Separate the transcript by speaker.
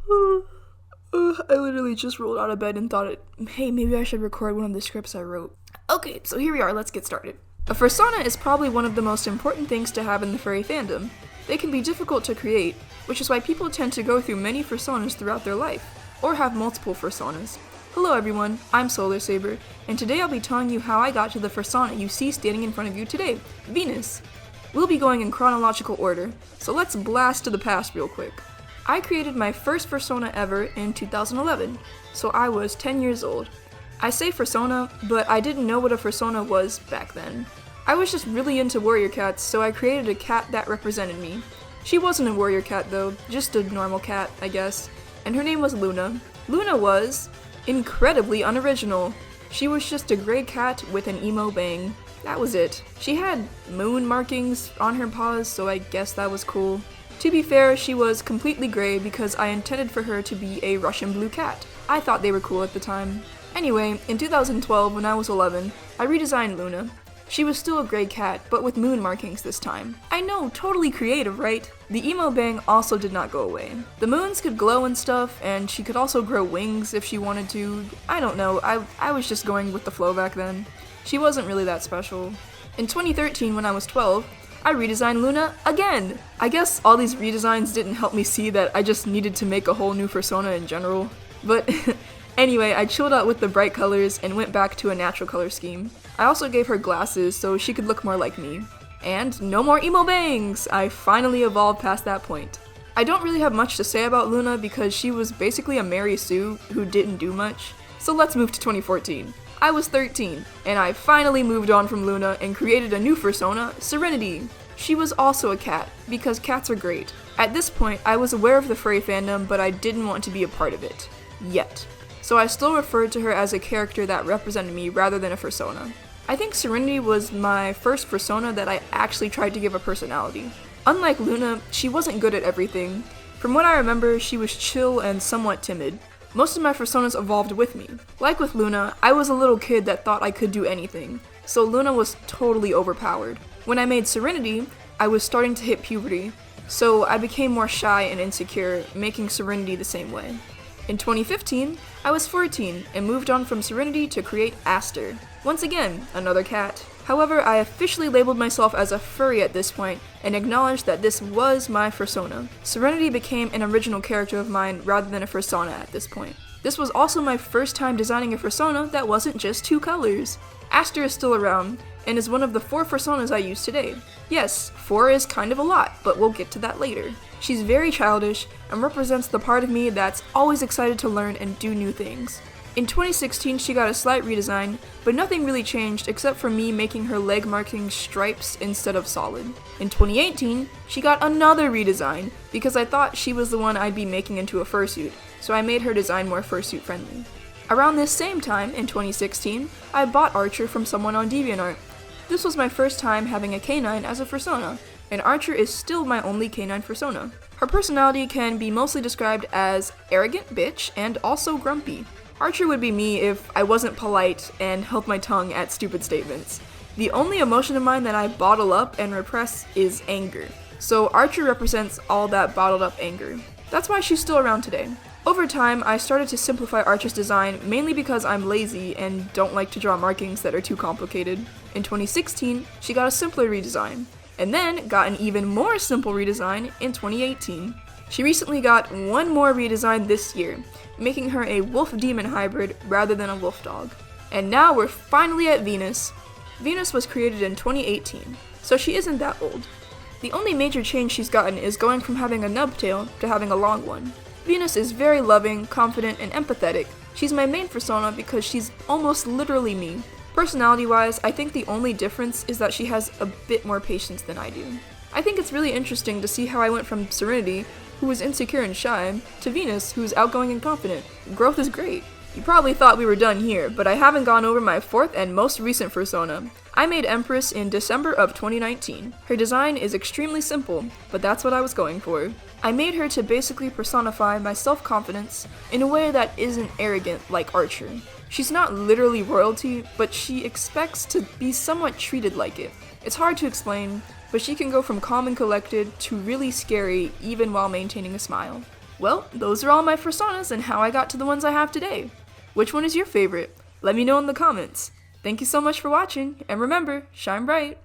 Speaker 1: I literally just rolled out of bed and thought, hey, maybe I should record one of the scripts I wrote. Okay, so here we are, let's get started. A fursona is probably one of the most important things to have in the furry fandom. They can be difficult to create, which is why people tend to go through many fursonas throughout their life, or have multiple fursonas. Hello everyone, I'm Solarsaber, and today I'll be telling you how I got to the fursona you see standing in front of you today, Venus. We'll be going in chronological order, so let's blast to the past real quick. I created my first fursona ever in 2011, so I was 10 years old. I say fursona, but I didn't know what a fursona was back then. I was just really into warrior cats, so I created a cat that represented me. She wasn't a warrior cat though, just a normal cat, I guess, and her name was Luna. Luna was incredibly unoriginal. She was just a gray cat with an emo bang. That was it. She had moon markings on her paws, so I guess that was cool. To be fair, she was completely gray because I intended for her to be a Russian blue cat. I thought they were cool at the time. Anyway, in 2012, when I was 11, I redesigned Luna. She was still a gray cat, but with moon markings this time. I know, totally creative, right? The emo bang also did not go away. The moons could glow and stuff, and she could also grow wings if she wanted to. I don't know, I was just going with the flow back then. She wasn't really that special. In 2013, when I was 12, I redesigned Luna again! I guess all these redesigns didn't help me see that I just needed to make a whole new fursona in general. But anyway, I chilled out with the bright colors and went back to a natural color scheme. I also gave her glasses so she could look more like me. And no more emo bangs! I finally evolved past that point. I don't really have much to say about Luna because she was basically a Mary Sue who didn't do much. So let's move to 2014. I was 13, and I finally moved on from Luna and created a new fursona, Serenity. She was also a cat, because cats are great. At this point, I was aware of the furry fandom, but I didn't want to be a part of it. Yet. So I still referred to her as a character that represented me rather than a fursona. I think Serenity was my first fursona that I actually tried to give a personality. Unlike Luna, she wasn't good at everything. From what I remember, she was chill and somewhat timid. Most of my fursonas evolved with me. Like with Luna, I was a little kid that thought I could do anything, so Luna was totally overpowered. When I made Serenity, I was starting to hit puberty, so I became more shy and insecure, making Serenity the same way. In 2015, I was 14 and moved on from Serenity to create Aster. Once again, another cat. However, I officially labeled myself as a furry at this point and acknowledged that this was my fursona. Serenity became an original character of mine rather than a fursona at this point. This was also my first time designing a fursona that wasn't just two colors. Aster is still around and is one of the 4 fursonas I use today. Yes, 4 is kind of a lot, but we'll get to that later. She's very childish and represents the part of me that's always excited to learn and do new things. In 2016, she got a slight redesign, but nothing really changed except for me making her leg markings stripes instead of solid. In 2018, she got another redesign because I thought she was the one I'd be making into a fursuit, so I made her design more fursuit friendly. Around this same time, in 2016, I bought Archer from someone on DeviantArt. This was my first time having a canine as a fursona, and Archer is still my only canine fursona. Her personality can be mostly described as arrogant bitch and also grumpy. Archer would be me if I wasn't polite and held my tongue at stupid statements. The only emotion of mine that I bottle up and repress is anger. So Archer represents all that bottled up anger. That's why she's still around today. Over time, I started to simplify Archer's design mainly because I'm lazy and don't like to draw markings that are too complicated. In 2016, she got a simpler redesign, and then got an even more simple redesign in 2018. She recently got one more redesign this year, making her a wolf-demon hybrid rather than a wolf dog. And now we're finally at Venus. Venus was created in 2018, so she isn't that old. The only major change she's gotten is going from having a nub tail to having a long one. Venus is very loving, confident, and empathetic. She's my main fursona because she's almost literally me. Personality-wise, I think the only difference is that she has a bit more patience than I do. I think it's really interesting to see how I went from Serenity, who was insecure and shy, to Venus, who's outgoing and confident. Growth is great. You probably thought we were done here, but I haven't gone over my 4th and most recent fursona. I made Empress in December of 2019. Her design is extremely simple, but that's what I was going for. I made her to basically personify my self-confidence in a way that isn't arrogant like Archer. She's not literally royalty, but she expects to be somewhat treated like it. It's hard to explain, but she can go from calm and collected to really scary even while maintaining a smile. Well, those are all my Fursonas and how I got to the ones I have today. Which one is your favorite? Let me know in the comments. Thank you so much for watching, and remember, shine bright!